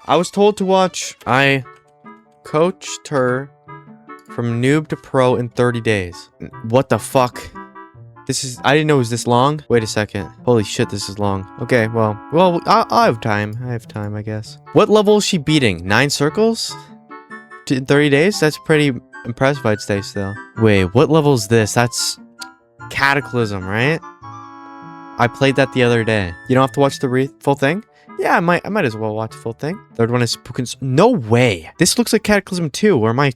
I was told to watch. I coached her from noob to pro in 30 days. What the fuck? This is, I didn't know it was this long. Wait a second. Holy shit, this is long. Okay, well, I'll have time. I have time, I guess. What level is she beating? 9 circles? In 30 days? That's pretty impressive, I'd say still. Wait, what level is this? That's Cataclysm, right? I played that the other day. You don't have to watch the full thing? Yeah, I might as well watch the full thing. Third one is no way. This looks like Cataclysm 2, or am I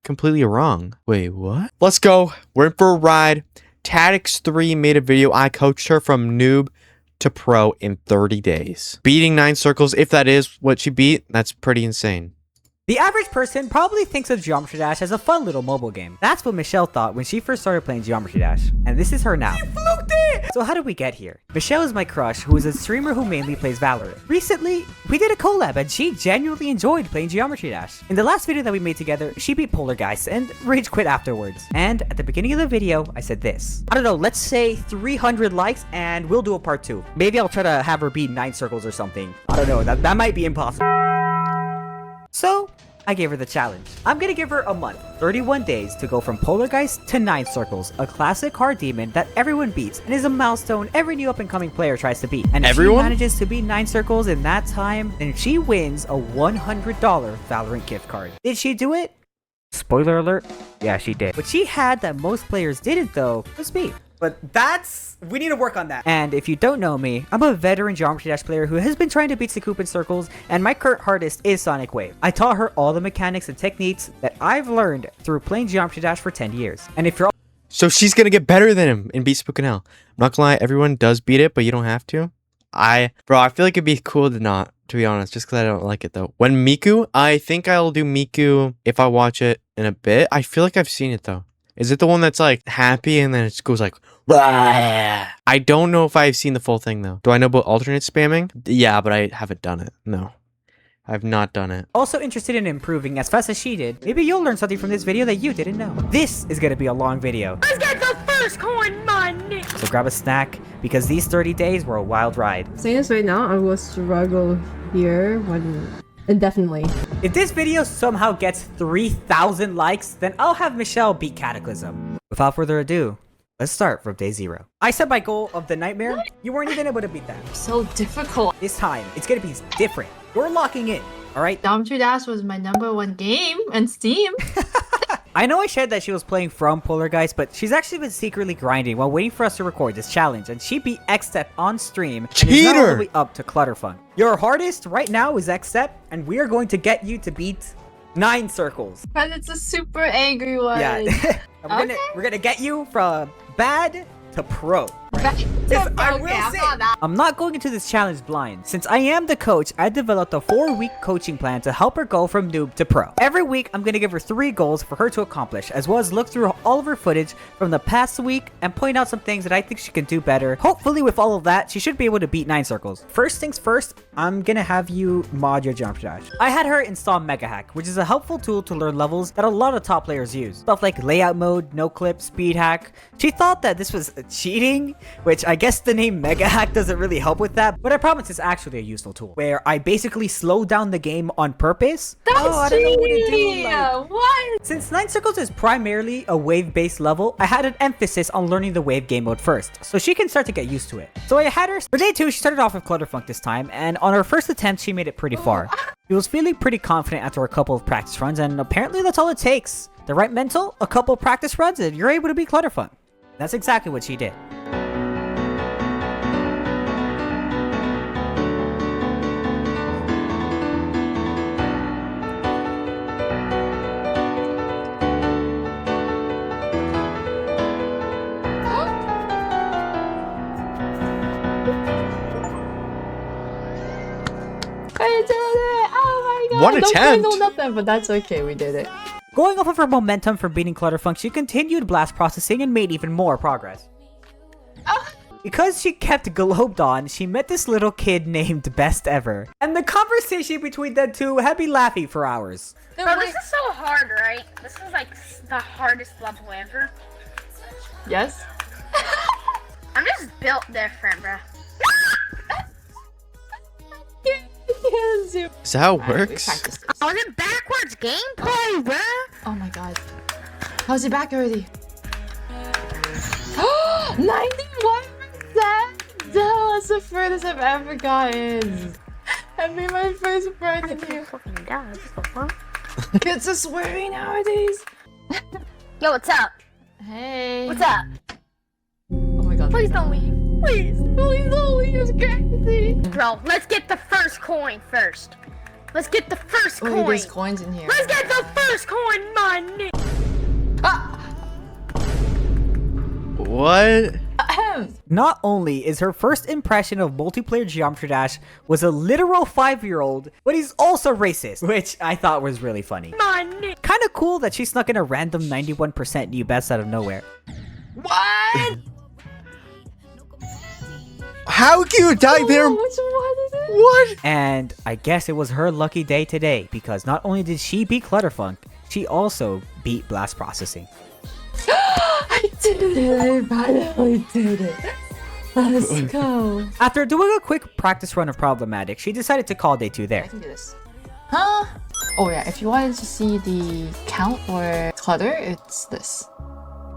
completely wrong? Wait, what? Let's go. We're in for a ride. Tactics3 made a video. I coached her from noob to pro in 30 days. Beating 9 circles, if that is what she beat, that's pretty insane. The average person probably thinks of Geometry Dash as a fun little mobile game. That's what Michelle thought when she first started playing Geometry Dash. And this is her now. You fluked it! So how did we get here? Michelle is my crush, who is a streamer who mainly plays Valorant. Recently, we did a collab and she genuinely enjoyed playing Geometry Dash. In the last video that we made together, she beat Polargeist and rage quit afterwards. And at the beginning of the video, I said this. I don't know, let's say 300 likes and we'll do a part 2. Maybe I'll try to have her beat 9 circles or something. I don't know, that might be impossible. So, I gave her the challenge. I'm gonna give her a month, 31 days, to go from Polargeist to 9 circles, a classic hard demon that everyone beats and is a milestone every new up-and-coming player tries to beat. And if she manages to beat 9 circles in that time, then she wins a $100 Valorant gift card. Did she do it? Spoiler alert, yeah, she did. What she had that most players didn't though was speed. But we need to work on that. And if you don't know me, I'm a veteran Geometry Dash player who has been trying to beat Sucoup in circles, and my current hardest is Sonic Wave. I taught her all the mechanics and techniques that I've learned through playing Geometry Dash for 10 years. And if you're So she's gonna get better than him in Beat Spook and Hell. I'm not gonna lie, everyone does beat it, but you don't have to. Bro, I feel like it'd be cool to not, to be honest, just because I don't like it though. When Miku, I think I'll do Miku if I watch it in a bit. I feel like I've seen it though. Is it the one that's like happy and then it goes like, Rah! I don't know if I've seen the full thing though. Do I know about alternate spamming? Yeah, but I haven't done it. No, I've not done it. Also interested in improving as fast as she did, maybe you'll learn something from this video that you didn't know. This is gonna be a long video. Let's get the first coin money! So grab a snack, because these 30 days were a wild ride. Saying this right now, I will struggle here indefinitely. If this video somehow gets 3,000 likes, then I'll have Michelle beat Cataclysm. Without further ado, let's start from day 0. I set my goal of the nightmare. You weren't even able to beat that. So difficult. This time, it's gonna be different. We're locking in, alright? Geometry Dash was my #1 game on Steam. I know I shared that she was playing from Polargeist, but she's actually been secretly grinding while waiting for us to record this challenge, and she beat Xstep on stream. Cheater! And is now all the way up to Clutterfunk. Your hardest right now is Xstep, and we are going to get you to beat 9 circles. But it's a super angry one. Yeah. We're gonna get you from bad to pro. I'm not going into this challenge blind. Since I am the coach, I developed a 4-week coaching plan to help her go from noob to pro. Every week, I'm going to give her 3 goals for her to accomplish, as well as look through all of her footage from the past week and point out some things that I think she can do better. Hopefully, with all of that, she should be able to beat 9 circles. First things first, I'm going to have you mod your Geometry Dash. I had her install Mega Hack, which is a helpful tool to learn levels that a lot of top players use. Stuff like layout mode, no clip, speed hack. She thought that this was cheating, which I guess the name Mega Hack doesn't really help with that, but I promise it's actually a useful tool where I basically slow down the game on purpose. That's cheating! What? Since 9 circles is primarily a wave-based level, I had an emphasis on learning the wave game mode first, so she can start to get used to it. So I had her, for day 2, she started off with Clutterfunk this time, and on her first attempt, she made it pretty far. She was feeling pretty confident after a couple of practice runs, and apparently that's all it takes. The right mental, a couple practice runs, and you're able to beat Clutterfunk. That's exactly what she did. I did it! Oh my god! What attempt? No, nothing, but that's okay. We did it. Going off of her momentum from beating Clutterfunk, she continued blast processing and made even more progress. Because she kept globed on, she met this little kid named Best Ever. And the conversation between them two had me laughing for hours. Bro, this is so hard, right? This is like the hardest level ever. Yes. I'm just built different, bro. Zoom. Is that how it Alright, we works? practiced. Oh, the backwards gameplay, bruh. Oh my god. How's it back already? 91%! That's the furthest I've ever gotten. I made my first friend in here. Fucking God, what the fuck? Kids are swearing nowadays. Yo, what's up? Hey. What's up? Oh my god. Please don't leave. Please. Please don't leave. It's crazy. Bro, let's get the first coin first. Let's get the first Oh, coin. there's coins in here. Let's get the first coin, my nigga. Ah! What? Ahem. Not only is her first impression of multiplayer Geometry Dash was a literal 5-year-old, but he's also racist, which I thought was really funny. My nigga. Kinda cool that she snuck in a random 91% new best out of nowhere. What? How can you die there? Oh, which one is it? What? And I guess it was her lucky day today, because not only did she beat Clutterfunk, she also beat Blast Processing. I did it! I finally did it! Let's go! After doing a quick practice run of Problematic, she decided to call day 2 I there. can do this. Huh? Oh yeah, if you wanted to see the count or clutter, it's this.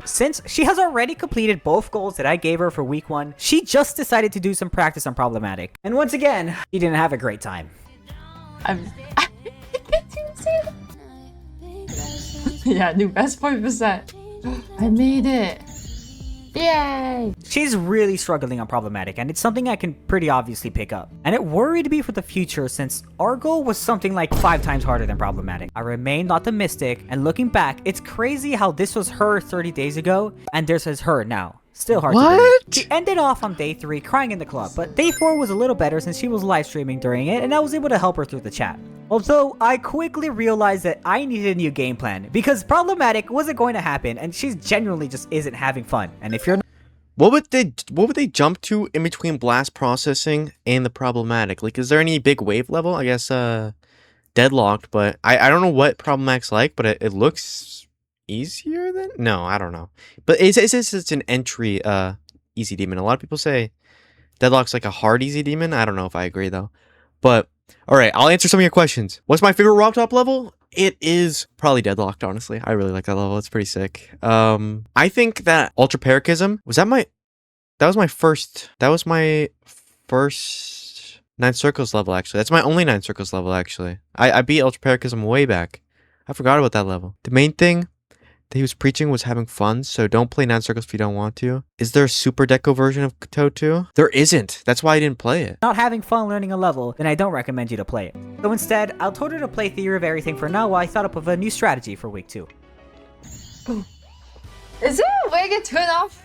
Since she has already completed both goals that I gave her for week 1, she just decided to do some practice on Problematic. And once again, she didn't have a great time. I'm... Did you see it? Yeah, new best 40%. I made it! Yay! She's really struggling on Problematic, and it's something I can pretty obviously pick up. And it worried me for the future since our goal was something like 5 times harder than Problematic. I remained optimistic, and looking back, it's crazy how this was her 30 days ago, and this is her now. Still hard to believe. What? She ended off on day 3 crying in the club, but day 4 was a little better since she was live streaming during it, and I was able to help her through the chat. Although, I quickly realized that I needed a new game plan, because Problematic wasn't going to happen, and she genuinely just isn't having fun. And if you're What would they jump to in between Blast Processing and the Problematic? Like, is there any big wave level? I guess Deadlocked, but I don't know what Problematic's like, but it looks easier than... No, I don't know. But it's an entry easy demon. A lot of people say Deadlock's like a hard easy demon. I don't know if I agree though. But alright, I'll answer some of your questions. What's my favorite Rock Top level? It is probably Deadlocked, honestly. I really like that level. It's pretty sick. I think that Ultra Parachism was that was my first 9 Circles level, actually. That's my only 9 Circles level, actually. I beat Ultra Parachism way back. I forgot about that level. The main thing that he was preaching was having fun, so don't play 9 Circles if you don't want to. Is there a Super Deco version of Toad 2? There isn't. That's why I didn't play it. not having fun learning a level, then I don't recommend you to play it. So instead, I'll told her to play Theory of Everything for now while I thought up of a new strategy for week 2. Is there a way I can turn off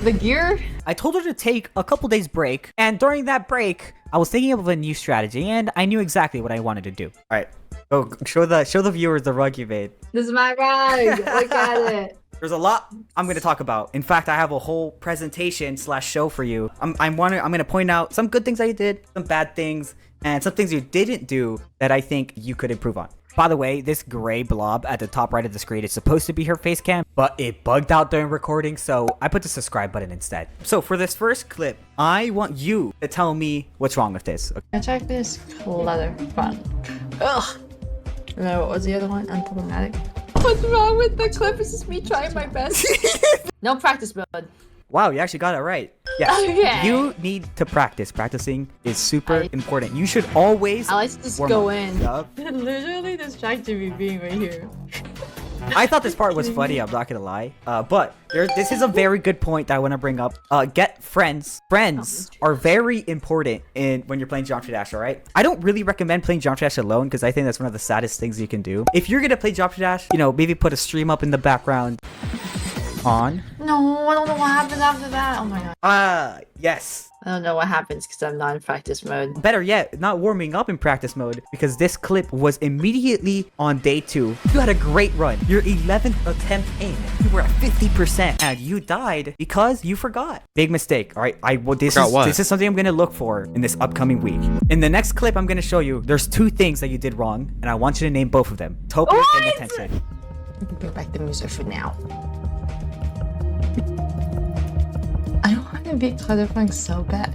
the gear? I told her to take a couple days break, and during that break, I was thinking of a new strategy, and I knew exactly what I wanted to do. Alright, go show the viewers the rug you made. This is my rug! Look at it! There's a lot I'm going to talk about. In fact, I have a whole presentation / show for you. I'm going to point out some good things that you did, some bad things, and some things you didn't do that I think you could improve on. By the way, this gray blob at the top right of the screen is supposed to be her face cam, but it bugged out during recording, so I put the subscribe button instead. So for this first clip, I want you to tell me what's wrong with this. Okay? I checked this clutter fun. Ugh! No, what was the other one? Unproblematic. What's wrong with the clip? It's just me trying my best. No practice mode. Wow, you actually got it right. Yes, Okay. you need to practice. Practicing is super important. You should always I like to just warm go up. in. Yup. Literally distracted me being right here. I thought this part was funny, I'm not gonna lie. But this is a very good point that I want to bring up. Get friends. Friends are very important when you're playing Geometry Dash, alright? I don't really recommend playing Geometry Dash alone because I think that's one of the saddest things you can do. If you're gonna play Geometry Dash, you know, maybe put a stream up in the background. On. No, I don't know what happens after that. Oh my god. Yes. I don't know what happens because I'm not in practice mode. Better yet, not warming up in practice mode because this clip was immediately on day 2. You had a great run. Your 11th attempt in. You were at 50% and you died because you forgot. Big mistake. All right. This is something I'm going to look for in this upcoming week. In the next clip I'm going to show you, there's 2 things that you did wrong and I want you to name both of them. Hope you're paying attention. Bring back the music for now. I don't want to beat Clutterfunk so bad.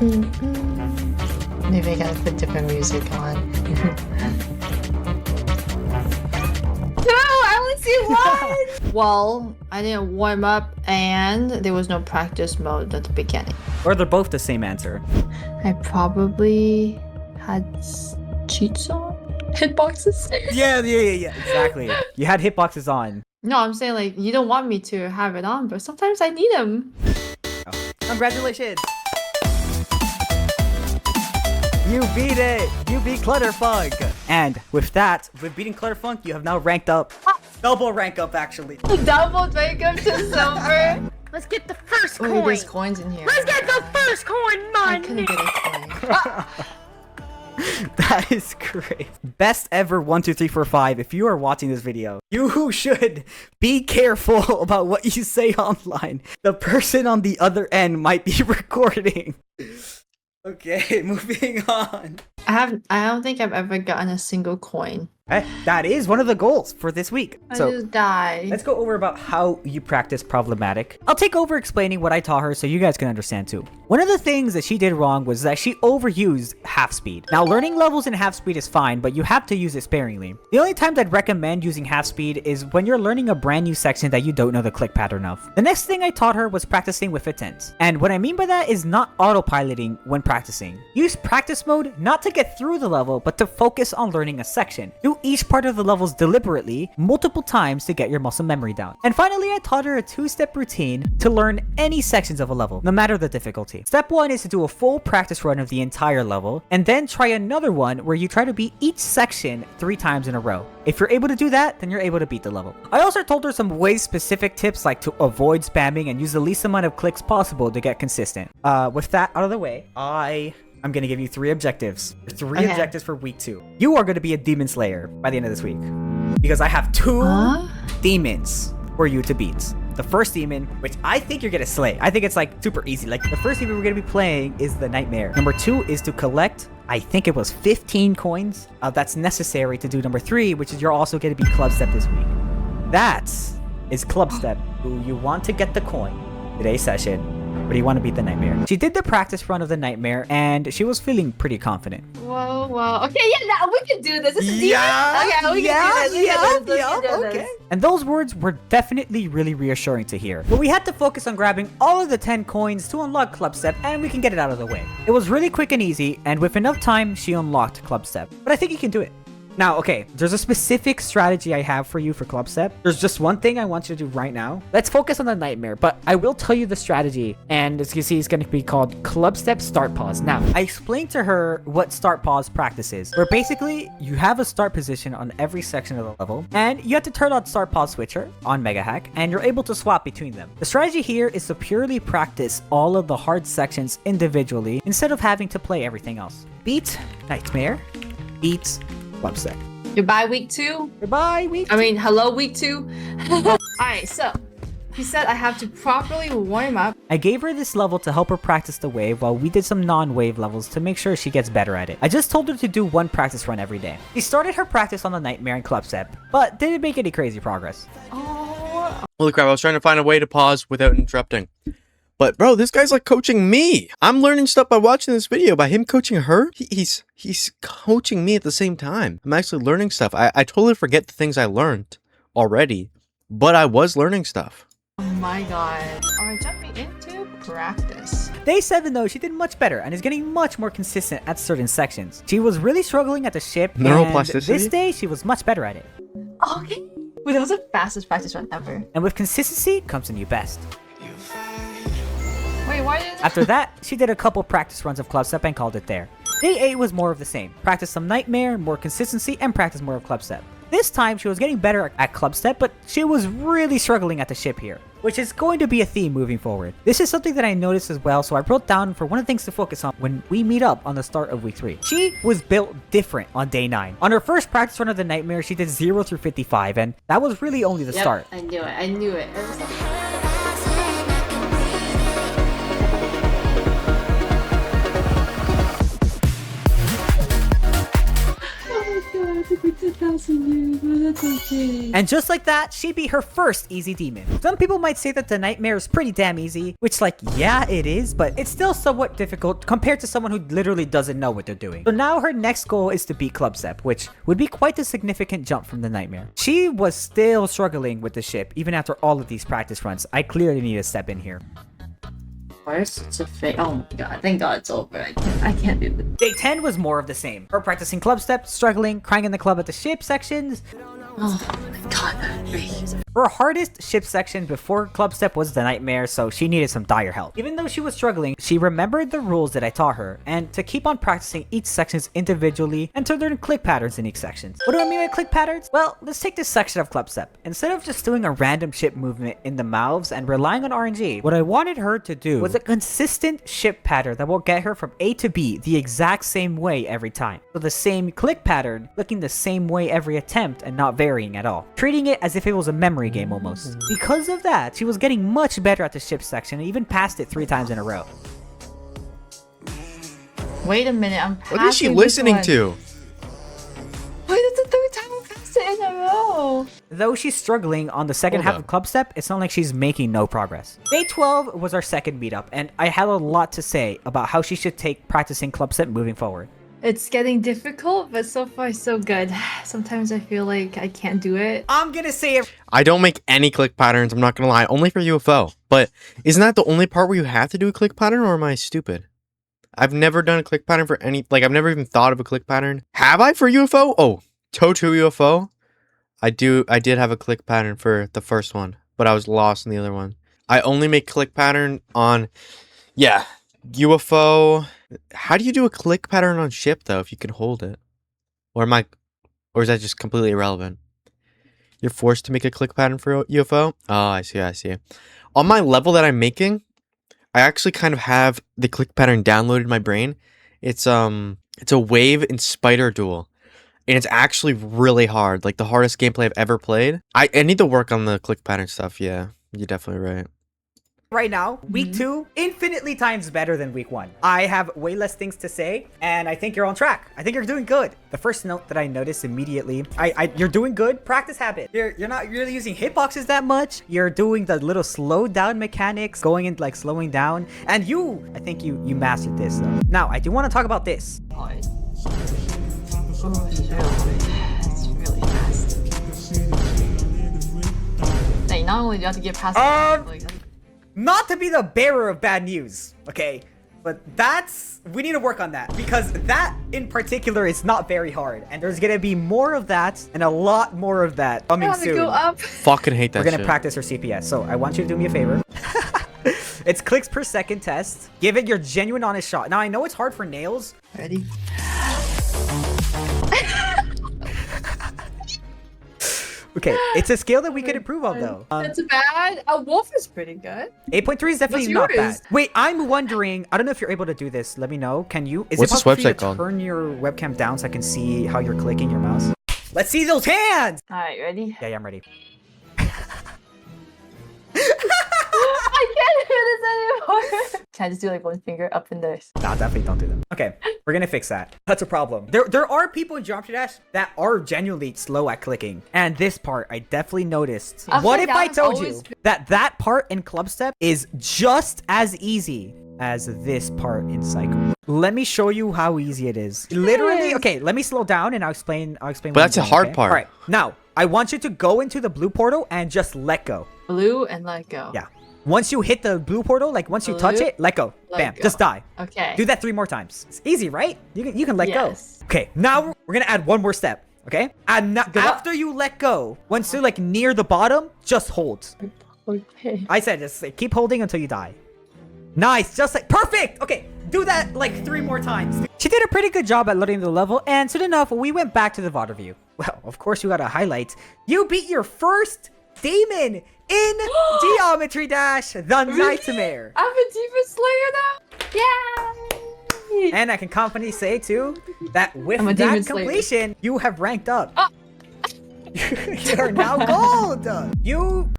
Maybe I gotta put different music on. No, I only see one! Well, I didn't warm up and there was no practice mode at the beginning. Or they're both the same answer. I probably had cheats on? Hitboxes? Yeah, exactly. You had hitboxes on. No, I'm saying like, you don't want me to have it on, but sometimes I need them. Congratulations! You beat it! You beat Clutterfunk! And with that, with beating Clutterfunk, you have now ranked up. Double rank up, actually. Double wake up to silver. Let's get the first Oh, coin. there's coins in here. Let's get the first coin, I man. couldn't get a coin. That is great. Best ever 1, 2, 3, 4, 5. If you are watching this video, you should be careful about what you say online. The person on the other end might be recording. Okay, moving on. I don't think I've ever gotten a single coin. That is one of the goals for this week. I just died. Let's go over about how you practice problematic. I'll take over explaining what I taught her so you guys can understand too. One of the things that she did wrong was that she overused half speed. Now, learning levels in half speed is fine, but you have to use it sparingly. The only times I'd recommend using half speed is when you're learning a brand new section that you don't know the click pattern of. The next thing I taught her was practicing with intent. And what I mean by that is not autopiloting when practicing. Use practice mode not to get through the level, but to focus on learning a section. Do each part of the levels deliberately, multiple times to get your muscle memory down. And finally, I taught her a 2-step routine to learn any sections of a level, no matter the difficulty. Step 1 is to do a full practice run of the entire level, and then try another one where you try to beat each section 3 times in a row. If you're able to do that, then you're able to beat the level. I also told her some way specific tips like to avoid spamming and use the least amount of clicks possible to get consistent. With that out of the way, I'm gonna give you 3 objectives. 3 objectives for week 2. You are gonna be a demon slayer by the end of this week. Because I have 2 demons for you to beat. The first demon, which I think you're gonna slay. I think it's like super easy. Like the first demon we're gonna be playing is the Nightmare. Number 2 is to collect, I think it was 15 coins. That's necessary to do number 3, which is you're also gonna be Club Step this week. That is Club Step. Who you want to get the coin today's session. But you want to beat the Nightmare. She did the practice run of the Nightmare, and she was feeling pretty confident. Whoa. Okay, yeah, we can do this. This is okay, we can do this. Okay. And those words were definitely really reassuring to hear. But we had to focus on grabbing all of the 10 coins to unlock Club Step, and we can get it out of the way. It was really quick and easy, and with enough time, she unlocked Club Step. But I think you can do it. Now, okay, there's a specific strategy I have for you for Club Step. There's just one thing I want you to do right now. Let's focus on the Nightmare, but I will tell you the strategy, and as you can see, it's going to be called Club Step Start Pause. Now, I explained to her what Start Pause practice is, where basically you have a start position on every section of the level, and you have to turn on Start Pause Switcher on Mega Hack, and you're able to swap between them. The strategy here is to purely practice all of the hard sections individually, instead of having to play everything else. Beat Nightmare, beat Club Step. Goodbye, week 2. Goodbye, week 2. I mean, hello, week 2. Alright, so he said I have to properly warm up. I gave her this level to help her practice the wave while we did some non-wave levels to make sure she gets better at it. I just told her to do 1 practice run every day. She started her practice on the Nightmare and Club Step, but didn't make any crazy progress. Oh, Holy crap, I was trying to find a way to pause without interrupting. But bro, this guy's like coaching me. I'm learning stuff by watching this video. By him coaching her, he's coaching me at the same time. I'm actually learning stuff. I totally forget the things I learned already, but I was learning stuff. oh my god. Alright, jumping into practice. Day 7 though, she did much better and is getting much more consistent at certain sections. She was really struggling at the ship, and Neuroplasticity? this day she was much better at it. Okay. Wait, that was the fastest practice run ever. And with consistency comes a new best. Wait, why did After that, she did a couple practice runs of Club Step and called it there. Day 8 was more of the same. Practice some Nightmare, more consistency, and practice more of Club Step. This time, she was getting better at Club Step, but she was really struggling at the ship here, which is going to be a theme moving forward. This is something that I noticed as well, so I wrote down for one of the things to focus on when we meet up on the start of week 3. She was built different on day 9. On her first practice run of the Nightmare, she did 0 through 55, and that was really only the start. I knew it. you, but that's okay. And just like that, she beat her first easy demon. Some people might say that the Nightmare is pretty damn easy, which like, yeah, it is, but it's still somewhat difficult compared to someone who literally doesn't know what they're doing. So now her next goal is to beat Club Step, which would be quite a significant jump from the Nightmare. She was still struggling with the ship, even after all of these practice runs. I clearly need to step in here. Why is such a fake? Oh my god! Thank God it's over. I can't do this. Day 10 was more of the same. Her practicing Club Step, struggling, crying in the club at the ship sections. Oh my god, please. Her hardest ship section before Club Step was the Nightmare, so she needed some dire help. Even though she was struggling, she remembered the rules that I taught her, and to keep on practicing each sections individually and to learn click patterns in each section. What do I mean by click patterns? Well, let's take this section of Club Step. Instead of just doing a random ship movement in the mouths and relying on RNG, what I wanted her to do was a consistent ship pattern that will get her from A to B the exact same way every time. So the same click pattern, looking the same way every attempt and not varying at all. Treating it as if it was a memory game almost. Because of that, she was getting much better at the ship section and even passed it 3 times in a row. Wait a minute, I'm passing What is she this listening one. to? Why did the third time I passed it in a row? Though she's struggling on the second Hold half up. of Club Step, it's not like she's making no progress. Day 12 was our second meetup, and I had a lot to say about how she should take practicing Club Step moving forward. It's getting difficult, but so far so good. Sometimes I feel like I can't do it. I'm gonna say it. I don't make any click patterns, I'm not gonna lie, only for UFO. But isn't that the only part where you have to do a click pattern, or am I stupid? I've never done a click pattern for any, like, I've never even thought of a click pattern. Have I for UFO? Oh, TOTO UFO? I did have a click pattern for the first one, but I was lost in the other one. I only make click pattern on, yeah, UFO. How do you do a click pattern on ship though if you can hold it? Or is that just completely irrelevant? You're forced to make a click pattern for UFO? Oh, I see. On my level that I'm making, I actually kind of have the click pattern downloaded in my brain. It's a wave and spider duel. And it's actually really hard. Like the hardest gameplay I've ever played. I need to work on the click pattern stuff, yeah. You're definitely right. Right now, week 2, infinitely times better than week 1. I have way less things to say, and I think you're on track. I think you're doing good. The first note that I noticed immediately, you're doing good. Practice habit. You're not really using hitboxes that much. You're doing the little slow down mechanics, going in like slowing down, and I think you mastered this though. Now, I do want to talk about this. Oh, it's really fast. Like, not only do you have to get past like, Not to be the bearer of bad news, okay? But we need to work on that because that in particular is not very hard. And there's gonna be more of that and a lot more of that coming I have to soon. go up. Fucking hate that We're gonna shit. practice her CPS. So I want you to do me a favor. It's clicks per second test. Give it your genuine honest shot. Now I know it's hard for nails. Ready? Okay, it's a skill that we could improve on though. That's bad. A wolf is pretty good. 8.3 is definitely What's not bad. yours? Wait, I'm wondering, I don't know if you're able to do this. Let me know. Can you? Is What's it this possible for you website to called? turn your webcam down so I can see how you're clicking your mouse? Let's see those hands! Alright, ready? Yeah, I'm ready. I can't do this anymore. Can I just do like one finger up in there? Nah, definitely don't do that. Okay, we're gonna fix that. That's a problem. There are people in Geometry Dash that are genuinely slow at clicking. And this part, I definitely noticed. I What think if I that told was you always- that part in Club Step is just as easy as this part in Cycle? Let me show you how easy it is. Literally, Yes. okay, let me slow down and I'll explain what But that's I'm a doing, hard okay? part. All right, now, I want you to go into the blue portal and just let go. Blue and let go. Yeah. Once you hit the blue portal, like once you touch Blue, it, let go. let Bam, go. just die. Okay. Do that 3 more times. It's easy, right? You can let Yes. go. Okay, now we're gonna add one more step. Okay, and up. after you let go, once you're like near the bottom, just hold. Okay. I said just like, keep holding until you die. Nice, just like perfect. Okay, do that like 3 more times. She did a pretty good job at learning the level, and soon enough, we went back to the VOD review. Well, of course, you got a highlight. You beat your first demon in Geometry Dash, the Nightmare. I'm a Demon Slayer now. Yay! And I can confidently say too that with I'm a Demon that Slayer. completion, you have ranked up. You're now gold. You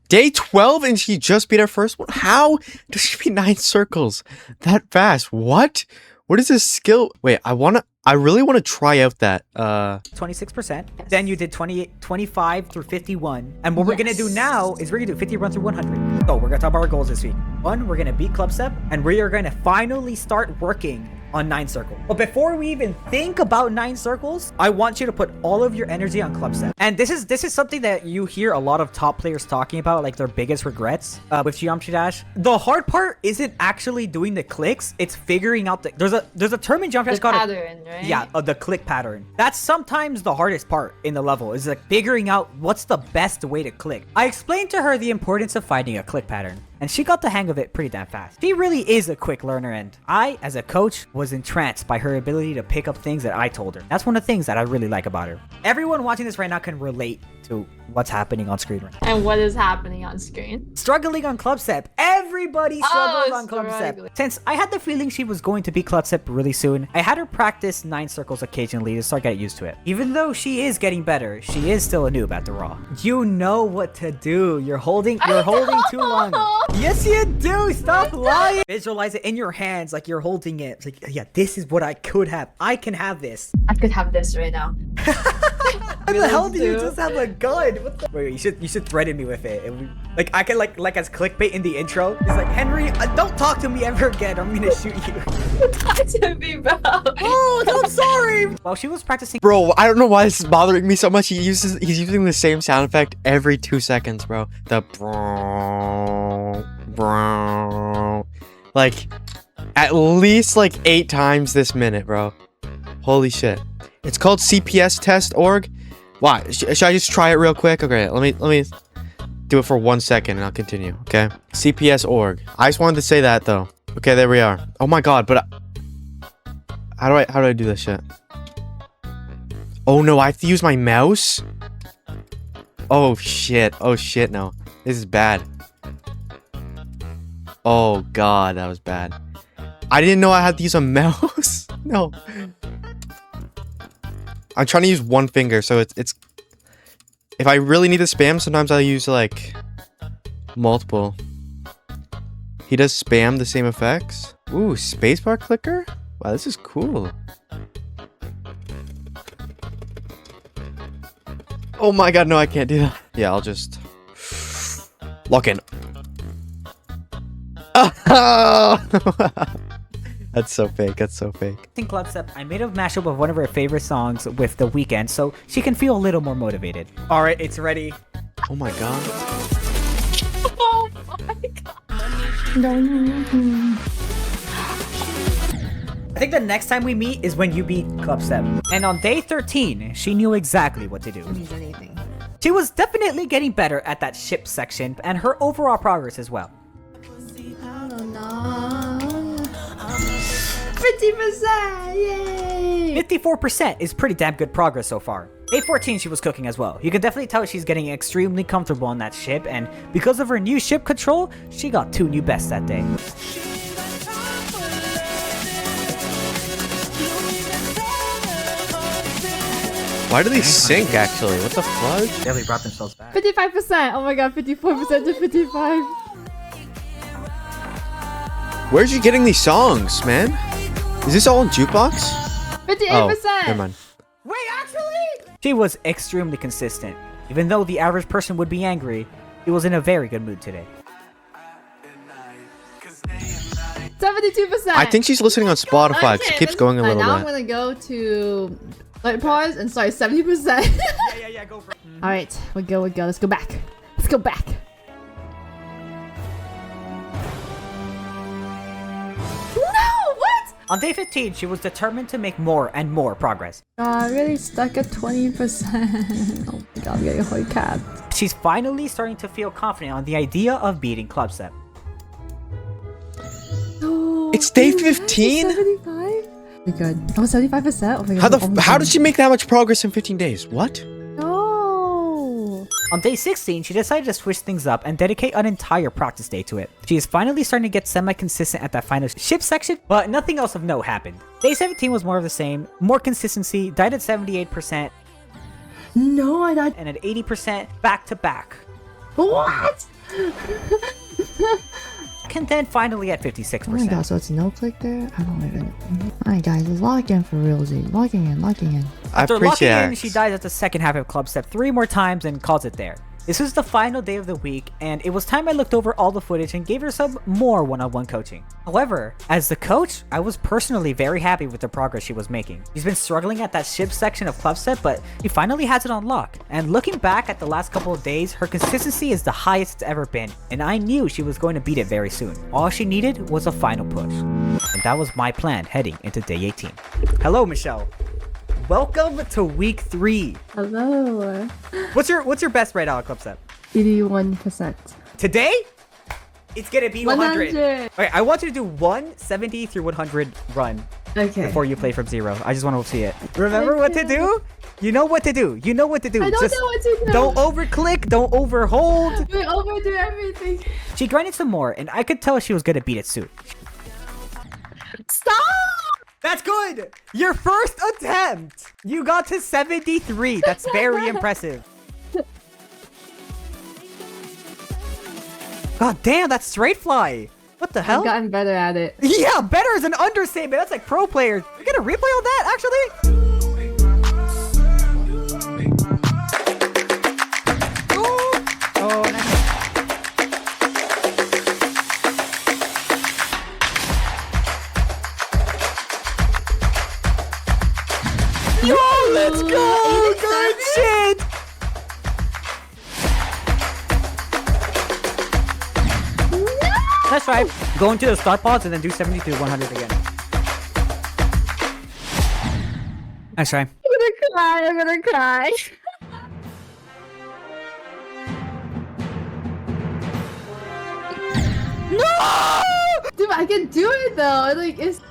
Day 12 and she just beat our first one? How does she beat 9 circles that fast? What? What is this skill? Wait, I wanna I really want to try out that. 26%. Then you did 25 through 51. And what we're gonna do now is we're gonna do 51 through 100. So we're gonna talk about our goals this week. One, we're gonna beat Club Step, and we are gonna finally start working on 9 Circle. But before we even think about 9 Circles, I want you to put all of your energy on Club Step. And this is something that you hear a lot of top players talking about, like their biggest regrets with Geometry Dash. The hard part isn't actually doing the clicks; it's figuring out the there's a term in Geometry Dash called pattern, right? Yeah, the click pattern. That's sometimes the hardest part in the level, is like figuring out what's the best way to click. I explained to her the importance of finding a click pattern, and she got the hang of it pretty damn fast. She really is a quick learner, and I, as a coach, was entranced by her ability to pick up things that I told her. That's one of the things that I really like about her. Everyone watching this right now can relate to what's happening on screen right now. And what is happening on screen? Struggling on Club Step. Everybody struggles on Club Step. struggling. Since I had the feeling she was going to be Club Step really soon, I had her practice 9 Circles occasionally to start getting used to it. Even though she is getting better, she is still a noob at the raw. You know what to do. You're holding too long. Yes, you do. Stop lying. Visualize it in your hands like you're holding it. It's like, yeah, this is what I could have. I can have this. I could have this right now. How the hell do you just have a gun? What the? Wait, you should threaten me with it. Like I can like as clickbait in the intro. It's like, Henry, don't talk to me ever again. I'm gonna shoot you. Talk to me, bro. Oh, I'm sorry. While she was practicing, Bro, I don't know why this is bothering me so much. He's using the same sound effect every 2 seconds, bro. The bro. Like at least like 8 times this minute, bro. Holy shit. It's called CPS test org. Why? Should I just try it real quick? Okay, let me do it for 1 second and I'll continue, okay? CPS org. I just wanted to say that though. Okay, there we are. Oh my god, but how do I do this shit? Oh no, I have to use my mouse? Oh shit. Oh shit, no. This is bad. Oh god, that was bad. I didn't know I had to use a mouse. No. I'm trying to use one finger, so it's if I really need to spam, sometimes I'll use like multiple. He does spam the same effects. Ooh, spacebar clicker? Wow, this is cool. Oh my god, no, I can't do that. Yeah, I'll just lock in. That's so fake. That's so fake. in Club Step, I made a mashup of one of her favorite songs with The Weeknd, so she can feel a little more motivated. All right, it's ready. Oh my god. Oh my god. I think the next time we meet is when you beat Club Step. And on day 13, she knew exactly what to do. Means anything. She was definitely getting better at that ship section and her overall progress as well. 50%! Yay! 54% is pretty damn good progress so far. Day 14 she was cooking as well. You can definitely tell she's getting extremely comfortable on that ship, and because of her new ship control, she got 2 new bests that day. Why do they sync actually? What the fuck? They really brought themselves back. 55%! Oh my god, 54% to 55. Where's you getting these songs, man? Is this all in Jukebox? 58%! Oh, never mind. Wait, actually? She was extremely consistent. Even though the average person would be angry, she was in a very good mood today. 72%! I think she's listening on Spotify because she keeps going a little now I'm bit. gonna go to light pause and start 70%. Yeah, go for it. Alright, we go. Let's go back. Let's go back. No! What? On day 15, she was determined to make more and more progress. I'm really stuck at 20%. Oh my god, I'm getting a holy cat. She's finally starting to feel confident on the idea of beating Club Step. Oh, It's day you went to 15? 75? We're good. Oh, 75%? Oh my god. How did she make that much progress in 15 days? What? No! On day 16, she decided to switch things up and dedicate an entire practice day to it. She is finally starting to get semi-consistent at that final ship section, but nothing else of note happened. Day 17 was more of the same, more consistency, died at 78%, No, I died. and at 80% back to back. What? and then finally at 56%. Oh my god, so it's no click there? I don't even. Alright, guys, let's log in for realsy. Logging in, logging in. I After locking appreciate in, it. she dies at the second half of Club Step 3 more times and calls it there. This was the final day of the week, and it was time I looked over all the footage and gave her some more one-on-one coaching. However, as the coach, I was personally very happy with the progress she was making. She's been struggling at that ship section of Club Step, but she finally has it on lock. And looking back at the last couple of days, her consistency is the highest it's ever been, and I knew she was going to beat it very soon. All she needed was a final push. And that was my plan heading into day 18. Hello, Michelle. Welcome to week 3. Hello. What's your best right now at Club Step? 81%. Today? It's gonna be 100. 100. Okay, I want you to do 170 through 100 run Okay. before you play from 0. I just want to see it. Remember what to do? You know what to do. You know what to do. I don't Just know what to do. don't overclick. Don't overhold. We overdo everything. She grinded some more, and I could tell she was gonna beat it soon. Stop! That's good. Your first attempt. You got to 73. That's very impressive. God damn, that's straight fly. What the hell? I've gotten better at it. Yeah, better is an understatement. That's like pro players. You get a replay on that, actually? Oh, nice. Yo, let's go! Good shit! That's right. Go into the start pods and then do 70 through 100 again. That's right. I'm gonna cry. No! Dude, I can do it though. Like, it's...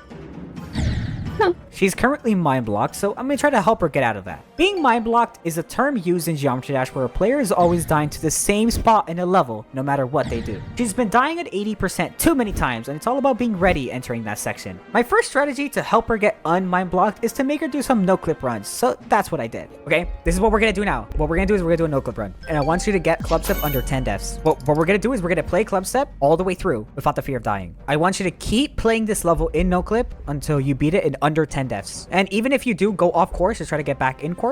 She's currently mind blocked, so I'm gonna try to help her get out of that. Being mind blocked is a term used in Geometry Dash where a player is always dying to the same spot in a level, no matter what they do. She's been dying at 80% too many times, and it's all about being ready entering that section. My first strategy to help her get unmind blocked is to make her do some no-clip runs, so that's what I did. Okay, this is what we're gonna do now. What we're gonna do is we're gonna do a no-clip run, and I want you to get Club Step under 10 deaths. What we're gonna do is we're gonna play Club Step all the way through without the fear of dying. I want you to keep playing this level in no-clip until you beat it in under 10 deaths. And even if you do go off course to try to get back in course,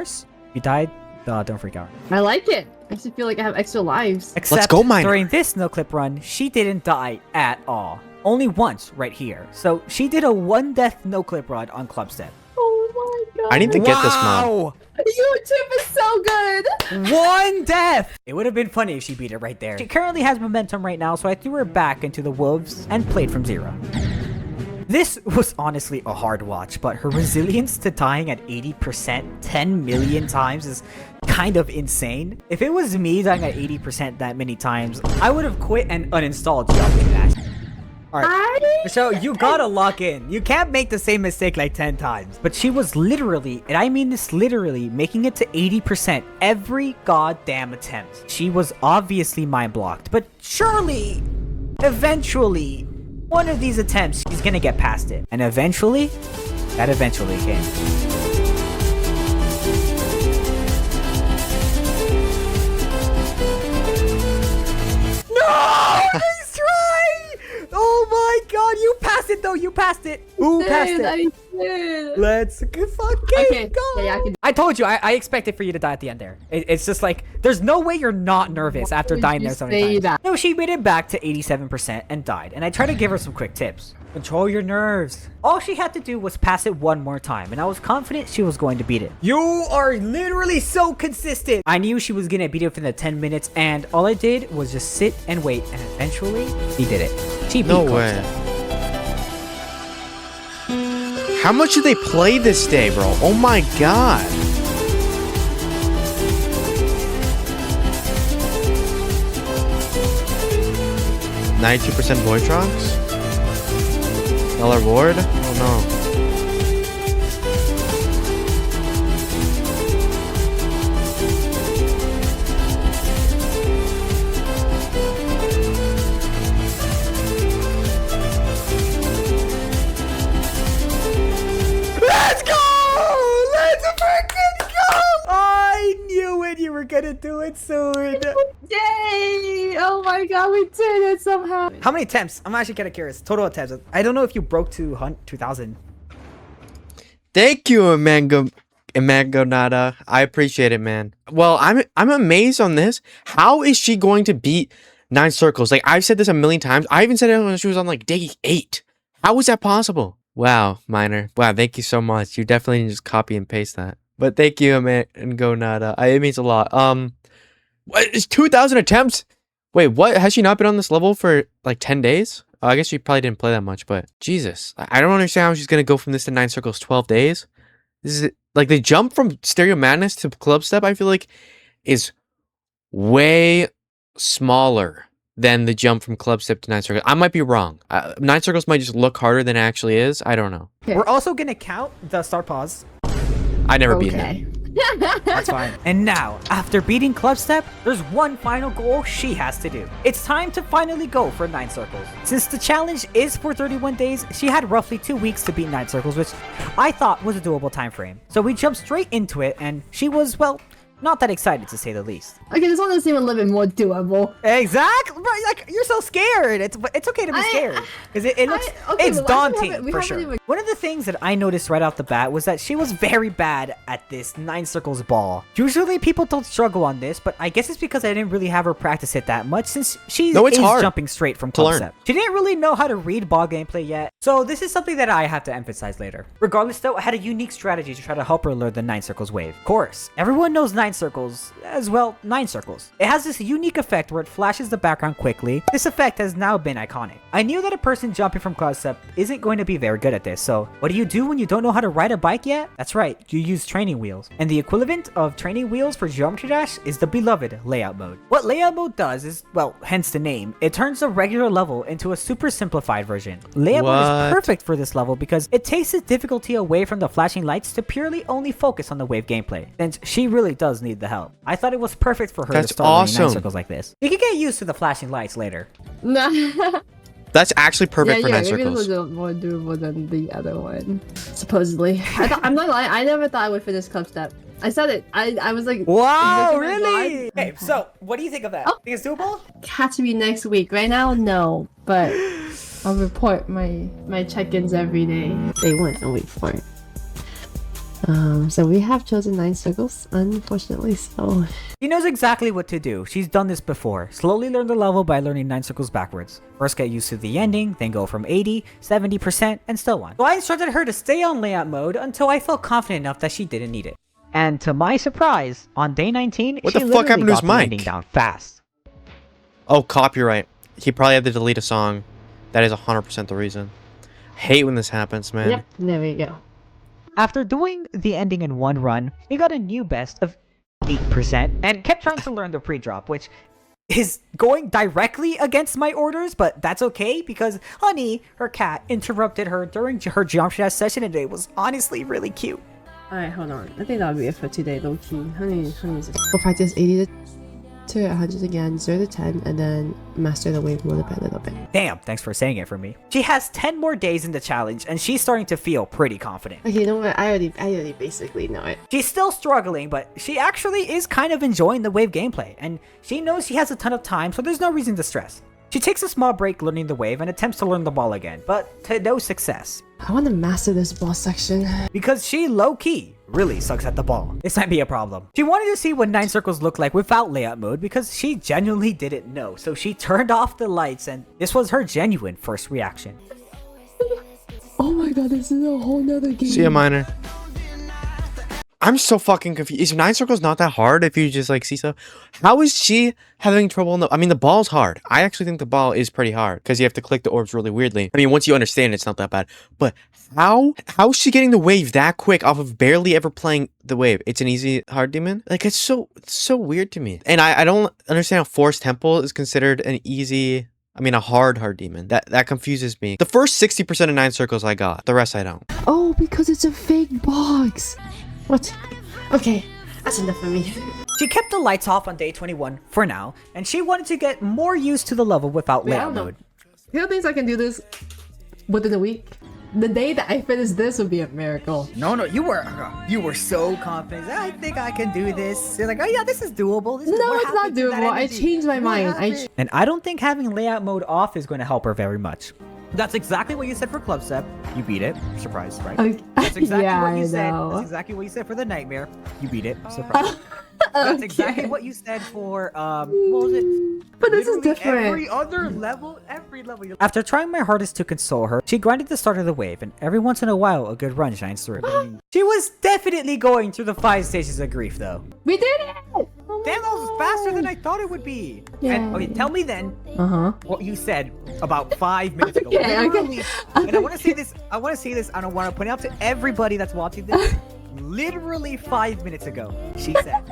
if you died, don't freak out. I like it. I actually feel like I have extra lives. Except go, Miner. during this no-clip run, she didn't die at all. Only once right here. So she did a 1-death no-clip run on Club Step. Oh my god. I need to get this mod. YouTube is so good. 1 death! It would have been funny if she beat it right there. She currently has momentum right now, so I threw her back into the wolves and played from 0. This was honestly a hard watch, but her resilience to dying at 80% 10 million times is kind of insane. If it was me dying at 80% that many times, I would have quit and uninstalled Geometry Dash. Alright, Michelle, you gotta lock in. You can't make the same mistake like 10 times. But she was literally, and I mean this literally, making it to 80% every goddamn attempt. She was obviously mind blocked, but surely, eventually, one of these attempts, she's gonna get past it. And eventually, that eventually came. No! Nice try! Oh my god, you passed it though, you passed it. Who passed it? I did. Let's fucking Okay, go. yeah, I can- I told you, I expected for you to die at the end there. It's just like, there's no way you're not nervous after would dying you there so many say times. that? No, she made it back to 87% and died. And I tried to give her some quick tips. Control your nerves. All she had to do was pass it one more time, and I was confident she was going to beat it. You are literally so consistent. I knew she was gonna beat it within the 10 minutes, and all I did was just sit and wait, and eventually, she did it. She beat No Club way. Step. How much did they play this day, bro? Oh my god. $92% Voitrox? Dollar Ward? Oh no. Let's go! Let's freaking go! I knew it. You were gonna do it soon. Yay! Oh my god, we did it somehow. How many attempts? I'm actually kind of curious. Total attempts. I don't know if you broke to 2,000. Thank you, Amangonada. I appreciate it, man. Well, I'm amazed on this. How is she going to beat 9 circles? Like, I've said this a million times. I even said it when she was on like day 8. How is that possible? Wow, Miner. Wow, thank you so much. You definitely didn't just copy and paste that. But thank you, Amangonada. It means a lot. What is 2,000 attempts? Wait, what? Has she not been on this level for like 10 days? I guess she probably didn't play that much, but Jesus. I don't understand how she's gonna go from this to 9 circles 12 days. This is like the jump from Stereo Madness to Club Step, I feel like, is way smaller than the jump from Club Step to 9 circles. I might be wrong. 9 circles might just look harder than it actually is. I don't know. We're also gonna count the start pause. I never beat it. That's fine. And now, after beating Club Step, there's one final goal she has to do. It's time to finally go for 9 circles. Since the challenge is for 31 days, she had roughly 2 weeks to beat 9 circles, which I thought was a doable time frame. So we jumped straight into it, and she was, well, not that excited to say the least. Okay, this one does seem a little bit more doable. Exactly. Like, you're so scared. It's okay to be scared because it looks it's daunting for sure. One of the things that I noticed right off the bat was that she was very bad at this 9 circles ball. Usually people don't struggle on this, but I guess it's because I didn't really have her practice it that much since she is jumping straight from Club Step. She didn't really know how to read ball gameplay yet, so this is something that I have to emphasize later. Regardless though, I had a unique strategy to try to help her learn the 9 circles wave. Of course, everyone knows 9 circles as well. 9 circles. It has this unique effect where it flashes the background quickly. This effect has now been iconic. I knew that a person jumping from Club Step isn't going to be very good at this, so what do you do when you don't know how to ride a bike yet? That's right, you use training wheels. And the equivalent of training wheels for Geometry Dash is the beloved layout mode. What layout mode does is, well, hence the name, it turns a regular level into a super simplified version. Layout mode is perfect for this level because it takes the difficulty away from the flashing lights to purely only focus on the wave gameplay, since she really does need the help. I thought it was perfect for her to start learning 9 circles like this. You can get used to the flashing lights later. That's actually perfect for 9 circles. Maybe this was more doable than the other one. Supposedly. I'm not lying, I never thought I would finish Club Step. I said it. I was like, wow, really? Okay, so what do you think of that? Think it's doable? Catch me next week. Right now, no. But I'll report my check-ins every day. Day 1 and week 4. So we have chosen 9 circles, unfortunately, so... She knows exactly what to do. She's done this before. Slowly learn the level by learning 9 circles backwards. First get used to the ending, then go from 80, 70%, and so on. So I instructed her to stay on layout mode until I felt confident enough that she didn't need it. And to my surprise, on day 19, what the fuck happened to his mic? Ending down fast. Oh, copyright. He probably had to delete a song. That is 100% the reason. Hate when this happens, man. Yep, there we go. After doing the ending in one run, he got a new best of 8% and kept trying to learn the pre-drop, which is going directly against my orders, but that's okay because Honey, her cat, interrupted her during her Geometry Dash session and it was honestly really cute. Alright, hold on. I think that'll be it for today, low-key. Honey's we'll practice 80 to 100 again, 0 to 10, and then master the wave mode a little bit. Damn, thanks for saying it for me. She has 10 more days in the challenge, and she's starting to feel pretty confident. Okay, you know what? I already basically know it. She's still struggling, but she actually is kind of enjoying the wave gameplay, and she knows she has a ton of time, so there's no reason to stress. She takes a small break learning the wave and attempts to learn the ball again, but to no success. I want to master this ball section. Because she low-key really sucks at the ball. This might be a problem. She wanted to see what 9 circles look like without layout mode because she genuinely didn't know, so she turned off the lights and this was her genuine first reaction. Oh my god, this is a whole nother game. See ya, Miner. I'm so fucking confused. Is 9 circles not that hard if you just like see stuff? How is she having trouble in the... I mean, the ball's hard. I actually think the ball is pretty hard because you have to click the orbs really weirdly. I mean, once you understand, it's not that bad. But how is she getting the wave that quick off of barely ever playing the wave? It's an easy hard demon? Like, it's so weird to me. And I don't understand how Forest Temple is considered an easy... I mean, a hard demon. That confuses me. The first 60% of 9 circles I got. The rest I don't. Oh, because it's a fake box. What? Okay, that's enough for me. She kept the lights off on day 21 for now, and she wanted to get more used to the level without layout mode. You know things I can do this within a week? the day that I finish this would be a miracle. No, you were so confident. I think I can do this. You're like, oh yeah, this is doable. This is No, what it's not happened to that doable. I energy. changed my What mind. happened? And I don't think having layout mode off is going to help her very much. That's exactly what you said for Club Step. You beat it. Surprise, right? Okay. That's exactly Yeah, what you I said. know. That's exactly what you said for the Nightmare. You beat it. Surprise. That's exactly what you said for what was it? But this is Literally different. Every other level, After trying my hardest to console her, she grinded the start of the wave, and every once in a while, a good run shines through. She was definitely going through the 5 stages of grief, though. We did it! Oh Damn, that was faster than I thought it would be. And, okay, tell me then what you said about 5 minutes ago. Okay, Literally, and I want to say this. I want to say this. I don't want to point out to everybody that's watching this. Literally 5 minutes ago, she said,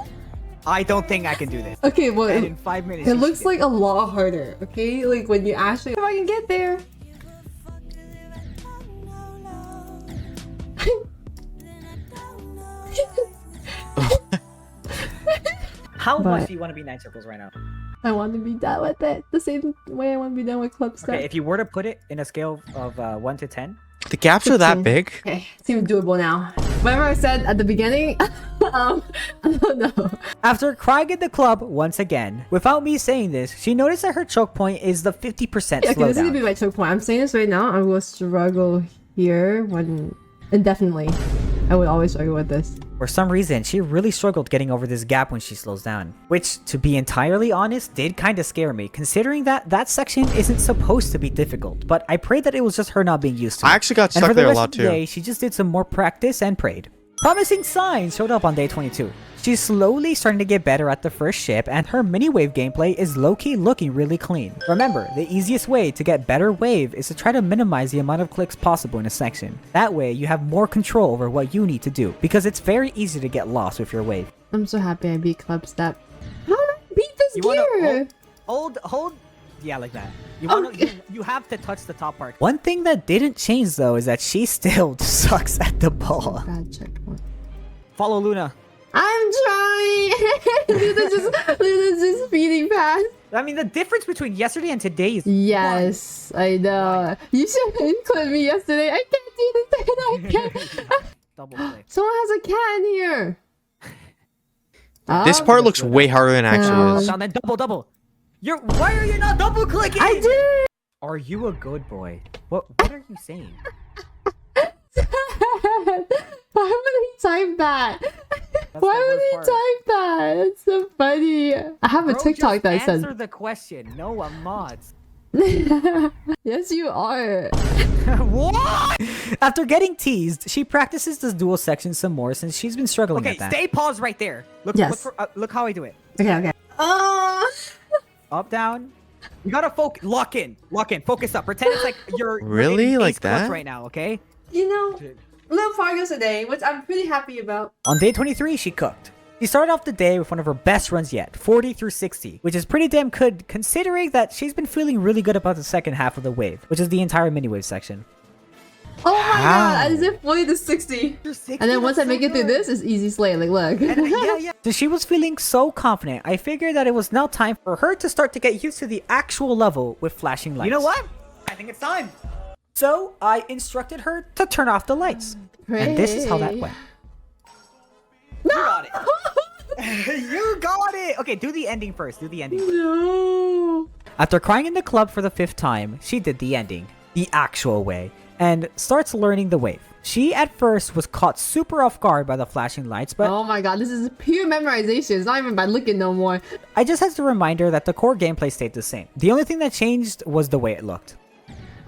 "I don't think I can do this." Okay, well, And in 5 minutes, it she looks did. like a lot harder, okay? Like when you actually, if I can get there. How much But- do you want to be 9 circles right now? I want to be done with it the same way I want to be done with Club Step. Okay, if you were to put it in a scale of 1 to 10, The gaps are that 15. big? Okay, seems doable now. Whatever I said at the beginning, I don't know. after crying in the club once again, without me saying this, she noticed that her choke point is the 50% Okay, this is gonna slowdown. be my choke point. I'm saying this right now. I will struggle here when indefinitely. I would always struggle with this. For some reason, she really struggled getting over this gap when she slows down. Which, to be entirely honest, did kinda scare me, considering that that section isn't supposed to be difficult. But I prayed that it was just her not being used to it. I actually got And stuck for the there a rest lot of the too. day, she just did some more practice and prayed. Promising signs showed up on day 22. She's slowly starting to get better at the first ship, and her mini wave gameplay is low-key looking really clean. Remember, the easiest way to get better wave is to try to minimize the amount of clicks possible in a section. That way, you have more control over what you need to do, because it's very easy to get lost with your wave. I'm so happy I beat Club Step. How did I beat this You wanna gear? hold, yeah, like that. Okay. You have to touch the top part. One thing that didn't change though is that she still sucks at the ball. Bad checkpoint. Follow Luna. I'm trying. Luna's just speeding past. I mean, the difference between yesterday and today is Yes, I know. You should include me yesterday. I can't do this thing. I can't. double click. Someone has a cat in here. This Oh, part looks way harder than it actually is. And then double. Why are you not double clicking? I did. Are you a good boy? What are you saying? Why would he type that? Why would he type that? That's so funny. I have a Bro, TikTok just that answer said. the question. No, I'm mods. Yes, you are. What? After getting teased, she practices this dual section some more since she's been struggling at that. Okay, stay paused right there. Look, Yes. look how I do it. Okay. Up, down. You gotta focus. Lock in. Focus up. Pretend it's like you're Really? in Like Ace Clutch that? right now. Okay. You know, little progress today, which I'm pretty happy about. On day 23, she cooked. She started off the day with one of her best runs yet, 40 through 60, which is pretty damn good considering that she's been feeling really good about the second half of the wave, which is the entire mini wave section. Oh my How? god, I did 40 to 60. And then once I make it through this, it's easy slay. Like, look. Yeah. So she was feeling so confident, I figured that it was now time for her to start to get used to the actual level with flashing lights. You know what? I think it's time. So I instructed her to turn off the lights. And this is how that went. You got it. You got it. Okay, do the ending first. Do the ending. No. After crying in the club for the 5th time, she did the ending, the actual way, and starts learning the wave. She at first was caught super off guard by the flashing lights, but Oh my god, this is pure memorization. It's not even by looking no more. I just had to remind her that the core gameplay stayed the same. The only thing that changed was the way it looked.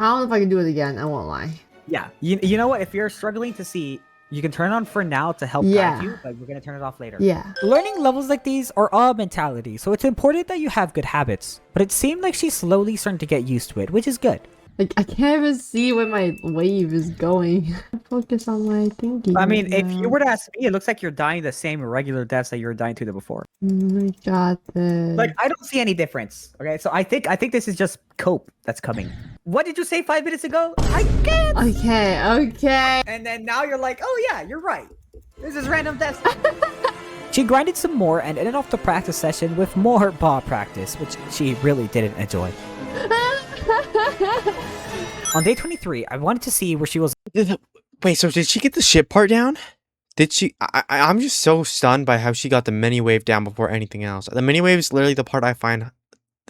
I don't know if I can do it again. I won't lie. Yeah. You know what? If you're struggling to see, you can turn it on for now to help Yeah. guide you, but we're going to turn it off later. Yeah. Learning levels like these are all mentality, so it's important that you have good habits. But it seemed like she's slowly starting to get used to it, which is good. Like, I can't even see where my wave is going. Focus on my thinking. I mean, if you were to ask me, it looks like you're dying the same regular deaths that you were dying to the before. I got this. Like, I don't see any difference. Okay, so I think this is just cope that's coming. What did you say 5 minutes ago? I can't. Okay. And then now you're like, oh yeah, you're right. This is random deaths. She grinded some more and ended off the practice session with more ball practice, which she really didn't enjoy. On day 23, I wanted to see where she was Wait, so did she get the ship part down? Did she? I'm just so stunned by how she got the mini wave down before anything else. The mini wave is literally the part I find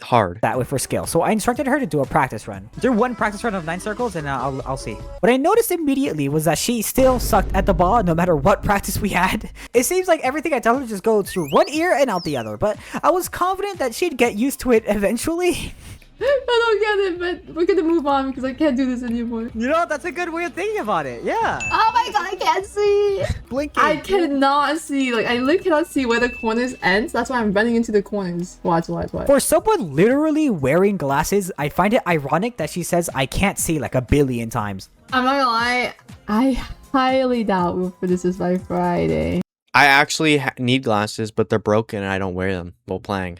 hard. that with her skill. So I instructed her to do a practice run. Do one practice run of 9 circles and I'll see. What I noticed immediately was that she still sucked at the ball no matter what practice we had. It seems like everything I tell her just goes through one ear and out the other, but I was confident that she'd get used to it eventually. I don't get it, but we're gonna move on because I can't do this anymore. You know, that's a good way of thinking about it. Yeah. Oh my god, I can't see! Blinking. I cannot see. Like, I literally cannot see where the corners end. That's why I'm running into the corners. Watch. For someone literally wearing glasses, I find it ironic that she says I can't see like a billion times. I'm not gonna lie. I highly doubt we'll finish this by Friday. I actually need glasses, but they're broken and I don't wear them while playing.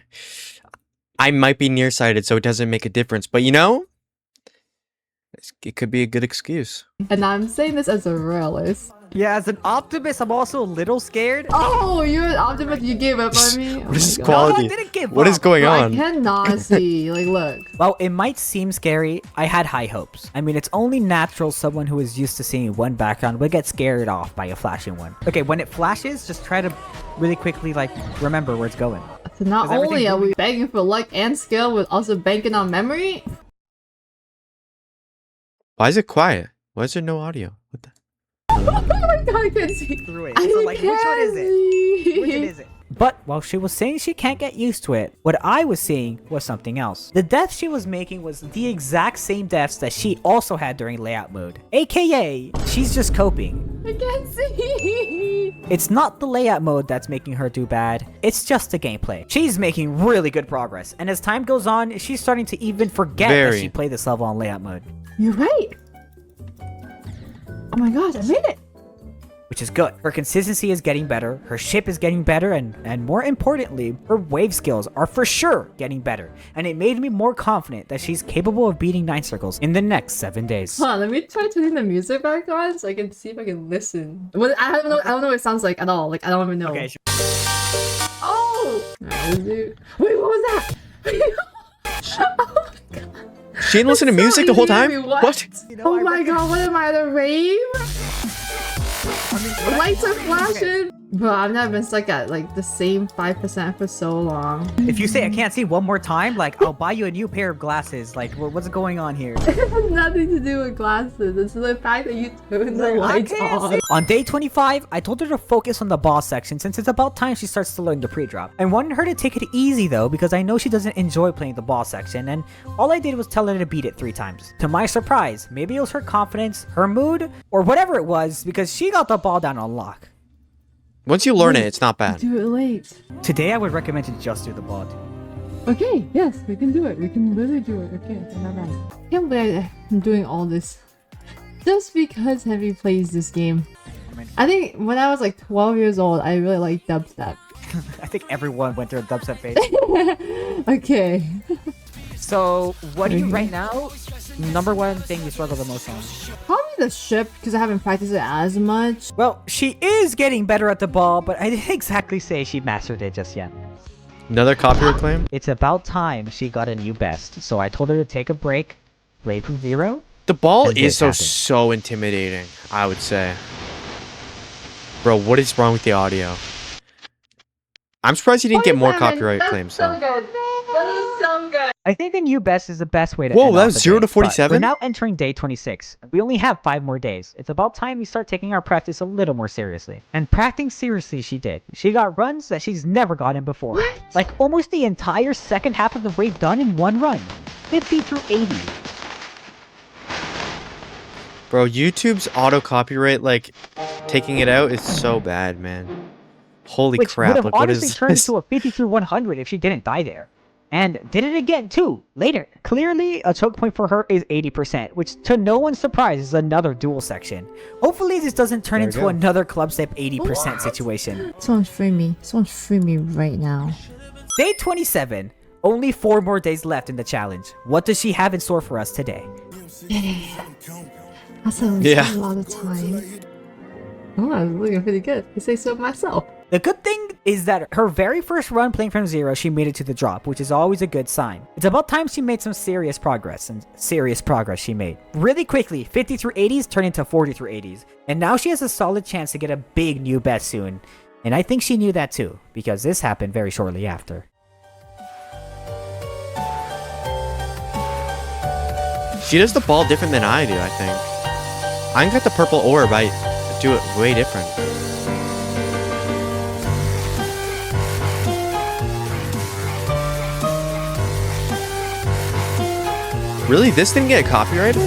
I might be nearsighted, so it doesn't make a difference. But you know, it could be a good excuse. And I'm saying this as a realist. Yeah, as an optimist, I'm also a little scared. Oh, you're an optimist. You gave up on me. What is my God. quality? I didn't give What is up. going Bro, I on? cannot see. Like, look. Well, it might seem scary. I had high hopes. I mean, it's only natural someone who is used to seeing one background would get scared off by a flashing one. Okay, when it flashes, just try to really quickly, like, remember where it's going. So not Is everything only are we moving? begging for luck and skill, we're also banking on memory. Why is it quiet? Why is there no audio? What the? Oh my god, I can't see. Through it. I So, like, which one is it? it? Which one is it? But while she was saying she can't get used to it, what I was seeing was something else. The death she was making was the exact same deaths that she also had during layout mode. AKA, she's just coping. I can't see. It's not the layout mode that's making her do bad, it's just the gameplay. She's making really good progress, and as time goes on, she's starting to even forget that Very. she played this level on layout mode. You're right. Oh my gosh, I made it. Which is good. Her consistency is getting better, her ship is getting better, and more importantly, her wave skills are for sure getting better. And it made me more confident that she's capable of beating 9 circles in the next 7 days. Hold on, let me try turning the music back on so I can see if I can listen. Well, I don't know what it sounds like at all. Like, I don't even know. Okay, Oh! Alright, wait, what was that? She didn't listen to music the whole time? What? Oh my god, what am I, at a rave? Lights are flashing! Bro, I've never been stuck at like the same 5% for so long. if you say I can't see one more time, like, I'll buy you a new pair of glasses. Like, what's going on here? It has nothing to do with glasses. It's the fact that you turn the lights on. On day 25, I told her to focus on the boss section since it's about time she starts to learn the pre-drop. I wanted her to take it easy though because I know she doesn't enjoy playing the boss section, and all I did was tell her to beat it 3 times. To my surprise, maybe it was her confidence, her mood, or whatever it was because she got the ball down on lock. Once you learn it, it's not bad. Do it late. Today I would recommend to just do the ball. Okay, yes, we can do it. We can literally do it. Okay, alright. I can't believe I'm doing all this just because Heavy plays this game. I think when I was like 12 years old, I really liked dubstep. I think everyone went through a dubstep phase. Okay. So, what do you right now? Number one thing you struggle the most on? Probably the ship because I haven't practiced it as much. Well, she is getting better at the ball, but I didn't exactly say she mastered it just yet. Another copyright claim? It's about time she got a new best, so I told her to take a break, play from zero. The ball And is this so intimidating, I would say. Bro, what is wrong with the audio? I'm surprised you didn't get more copyright claims though. good. That is so good. I think a new best is the best way to Whoa, end that off was the 0 day, to but 47? We're now entering day 26. We only have 5 more days. It's about time we start taking our practice a little more seriously. And practicing seriously she did. She got runs that she's never gotten before. What? Like almost the entire second half of the wave done in one run. 50 through 80. Bro, YouTube's auto copyright, like, taking it out is so bad, man. Holy Which crap, would have like, what honestly is turned this? into a 50 through 100 if she didn't die there. And did it again too, later. Clearly, a choke point for her is 80%, which to no one's surprise is another duel section. Hopefully this doesn't turn There we into go. another club step 80% situation. Someone free me. Someone free me right now. Day 27. Only 4 more days left in the challenge. What does she have in store for us today? That's a Yeah. lot of time. Oh, I was looking pretty good. I say so myself. The good thing is that her very first run playing from 0, she made it to the drop, which is always a good sign. It's about time she made some serious progress, and serious progress she made. Really quickly, 50 through 80s turned into 40 through 80s, and now she has a solid chance to get a big new bet soon. And I think she knew that too, because this happened very shortly after. She does the ball different than I do, I think. I got the purple orb, I do it way different. Really? This didn't get copyrighted?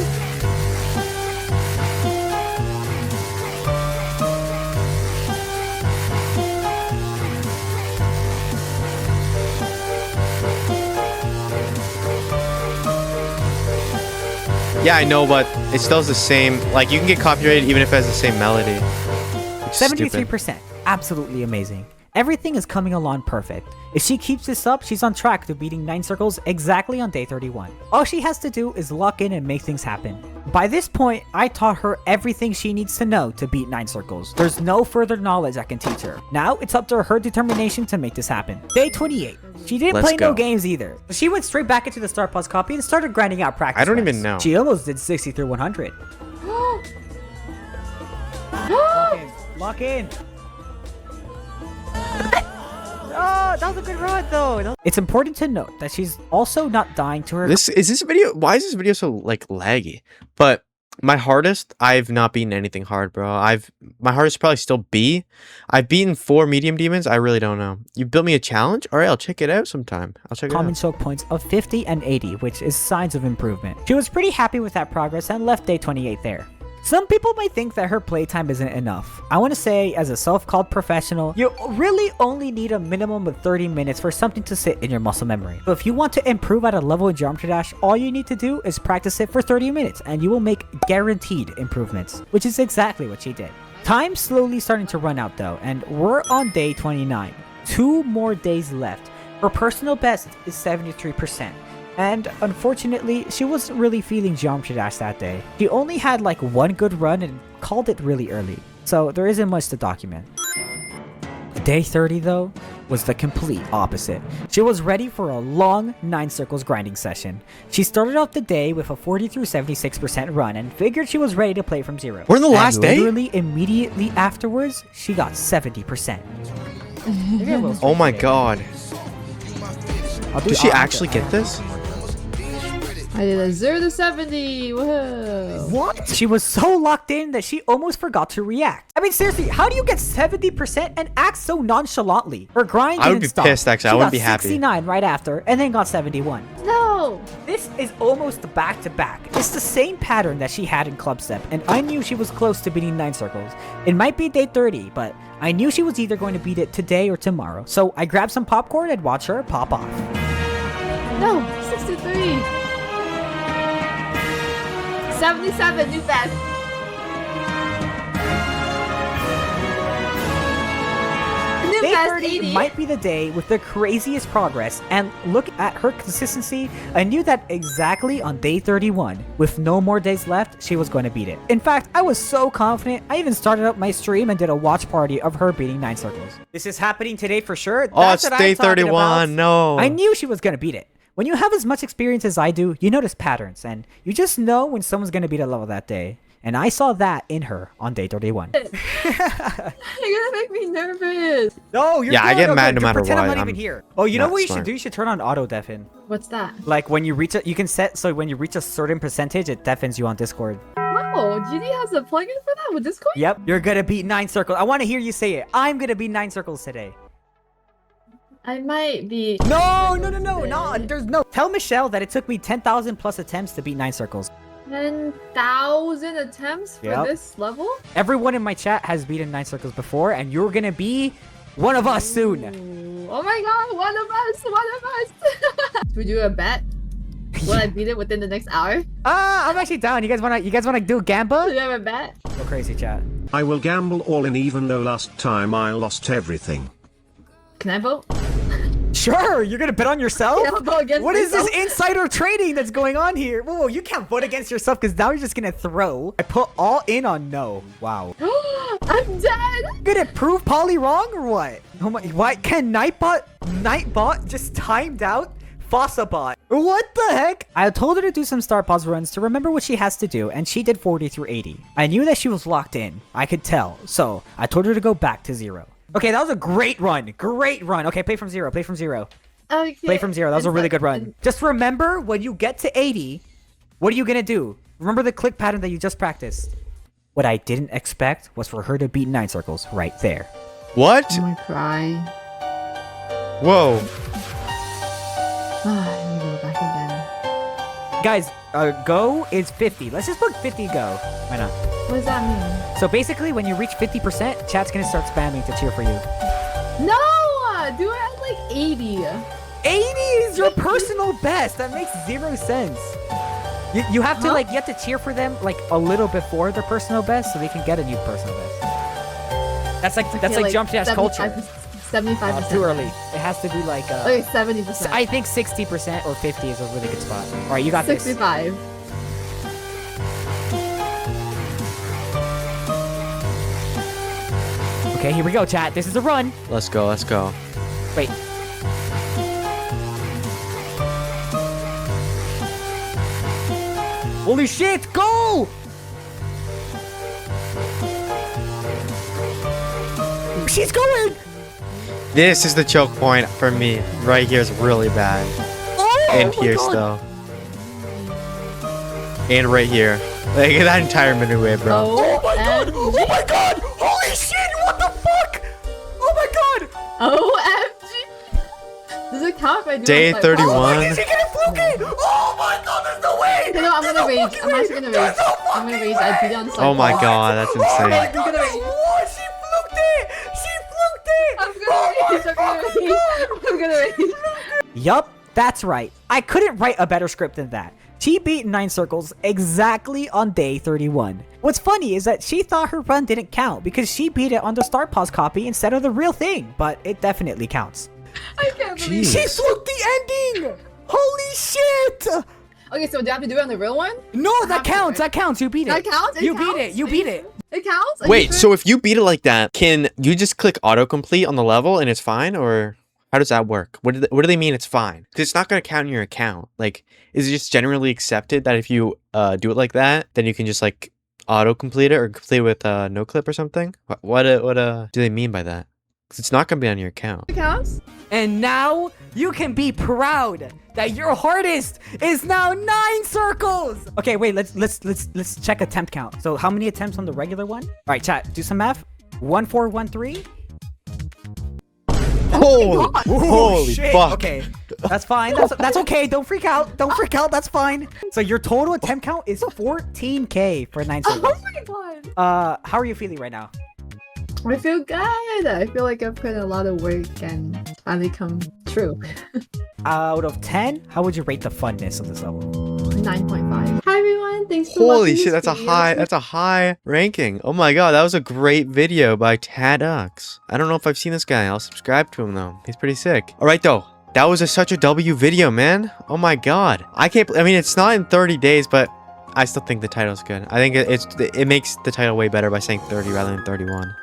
Yeah, I know, but it still has the same. Like, you can get copyrighted even if it has the same melody. 73%. Absolutely amazing. Everything is coming along perfect. If she keeps this up, she's on track to beating 9 circles exactly on day 31. All she has to do is lock in and make things happen. By this point, I taught her everything she needs to know to beat 9 circles. There's no further knowledge I can teach her. Now, it's up to her determination to make this happen. Day 28. She didn't play no games either. She went straight back into the Star Plus copy and started grinding out practice. I don't runs. even know. She almost did 60 through 100. Lock in. Lock in. Oh, that was a good run though. It's important to note that she's also not dying to her. This video. Why is this video so like laggy? But my hardest, I've not beaten anything hard, bro. My hardest probably still B. I've beaten 4 medium demons. I really don't know. You built me a challenge? All right, I'll check it out sometime. I'll check it common out. choke points of 50 and 80, which is signs of improvement. She was pretty happy with that progress and left day 28 there. Some people might think that her playtime isn't enough. I want to say, as a self-called professional, you really only need a minimum of 30 minutes for something to sit in your muscle memory. So if you want to improve at a level in Geometry Dash, all you need to do is practice it for 30 minutes and you will make guaranteed improvements, which is exactly what she did. Time's slowly starting to run out though, and we're on day 29. 2 more days left. Her personal best is 73%. And unfortunately, she wasn't really feeling Geometry Dash that day. She only had like 1 good run and called it really early, so there isn't much to document. Day 30 though was the complete opposite. She was ready for a long 9 circles grinding session. She started off the day with a 40 through 76% run and figured she was ready to play from 0. We're in the last day? Literally immediately afterwards, she got 70%. Oh my god. Does she actually get this? I did a 0 to 70. Whoa. What? She was so locked in that she almost forgot to react. I mean, seriously, how do you get 70% and act so nonchalantly? Her grind I would didn't be stop. pissed, actually. I She wouldn't got be happy. 69 right after, and then got 71. No. This is almost back to back. It's the same pattern that she had in Club Step, and I knew she was close to beating 9 circles. It might be day 30, but I knew she was either going to beat it today or tomorrow. So I grabbed some popcorn and watched her pop off. No. 63. 77. New best. New Day best 30 80. might be the day with the craziest progress, and look at her consistency. I knew that exactly on day 31, with no more days left, she was going to beat it. In fact, I was so confident, I even started up my stream and did a watch party of her beating 9 circles. This is happening today for sure. Oh, That's it's what day I'm talking 31. about. No. I knew she was going to beat it. When you have as much experience as I do, you notice patterns, and you just know when someone's going to beat a level that day. And I saw that in her on day 31. You're gonna make me nervous. No, you're Yeah, I good, get no, mad good. no matter Pretend I'm what. not I'm even here. Oh, you know not what you smart. should do? You should turn on auto deafen. What's that? Like when you reach you can set so when you reach a certain percentage, it deafens you on Discord. Wow, GD has a plugin for that with Discord? Yep, you're gonna beat 9 circles. I want to hear you say it. I'm gonna beat 9 circles today. I might be. No, there's no. Tell Michelle that it took me 10,000 plus attempts to beat 9 circles. 10,000 attempts for Yep. this level? Everyone in my chat has beaten 9 circles before, and you're gonna be one of us soon. Ooh, oh my god, one of us! Should we do a bet? Will I beat it within the next hour? I'm actually down. You guys wanna do Do Gamba? you have a bet? Go crazy, chat. I will gamble all in even though last time I lost everything. Can I vote? Sure, you're gonna bet on yourself? Can I vote against What is this myself? insider trading that's going on here? Whoa, you can't vote against yourself because now you're just gonna throw. I put all in on no. Wow. I'm dead. Gonna prove Polly wrong or what? Oh my, what? Can Nightbot just timed out Fossabot? What the heck? I told her to do some Star Pause runs to remember what she has to do, and she did 40 through 80. I knew that she was locked in. I could tell. So I told her to go back to 0. Okay, that was a great run. Great run. Okay, play from 0. Play from 0. Okay. Play from 0. That was a really good run. Just remember, when you get to 80, what are you gonna do? Remember the click pattern that you just practiced. What I didn't expect was for her to beat 9 circles right there. What? I'm gonna cry. Whoa. I need to go back again. Guys, go is 50. Let's just put 50 go. Why not? What does that mean? So basically, when you reach 50%, chat's gonna start spamming to cheer for you. No! Do it at like 80. 80 is your personal best. That makes 0 sense. You have to Huh? you have to cheer for them like a little before their personal best so they can get a new personal best. That's like Jump Dash culture. 75%. Too early. It has to be like Okay, 70%. I think 60% or 50 is a really good spot. All right, you got this. 65. Okay, here we go, chat. This is a run. Let's go. Let's go. Wait. Holy shit, go! She's going! This is the choke point for me. Right here is really bad. Oh, And my here God. still. And right here. Like that entire midway, bro. Oh my god! Oh my god! Holy shit! What the fuck? Oh my god! OMG! Does it count if I do Day it, like, 31. Oh my god, is he getting fluky? Oh my god, there's no way! You know, I'm gonna rage. I'm actually gonna rage. I'm gonna rage. I beat it on the Oh my sidewalk. god, that's Oh my insane. god, there's what? She fluked it! She fluked it! I'm gonna rage. I'm gonna rage. I'm gonna rage. Yup, that's right. I couldn't write a better script than that. She beat 9 circles exactly on day 31. What's funny is that she thought her run didn't count because she beat it on the Start Pause copy instead of the real thing, but it definitely counts. I can't believe She it. fluked the ending! Holy shit! Okay, so do I have to do it on the real one? No, that have to, counts, right? that counts, you beat it. That counts? It You beat counts? it, you beat it. It counts? Are you Wait, sure? so if you beat it like that, can you just click autocomplete on the level and it's fine? Or how does that work? What do they mean it's fine? Because it's not going to count in your account. Like, is it just generally accepted that if you do it like that, then you can just like autocomplete it or complete it with no clip or something? What do they mean by that? Because it's not going to be on your account. It counts? And now you can be proud that your hardest is now 9 circles. Okay, wait, let's check attempt count. So how many attempts on the regular one? All right, chat, do some math. 1413. Holy Shit. fuck. Okay, that's fine. That's okay. Don't freak out. Don't freak out. That's fine. So your total attempt count is 14K for 9 Oh circles. my god. How are you feeling right now? I feel good. I feel like I've put in a lot of work and finally come true. Out of 10, how would you rate the funness of this level? 9.5. Hi everyone. Thanks for Holy watching shit, this video. that's a high ranking. Oh my god, that was a great video by Tadux. I don't know if I've seen this guy. I'll subscribe to him though. He's pretty sick. All right though. That was such a W video, man. Oh my god. I mean, it's not in 30 days, but I still think the title's good. I think it makes the title way better by saying 30 rather than 31.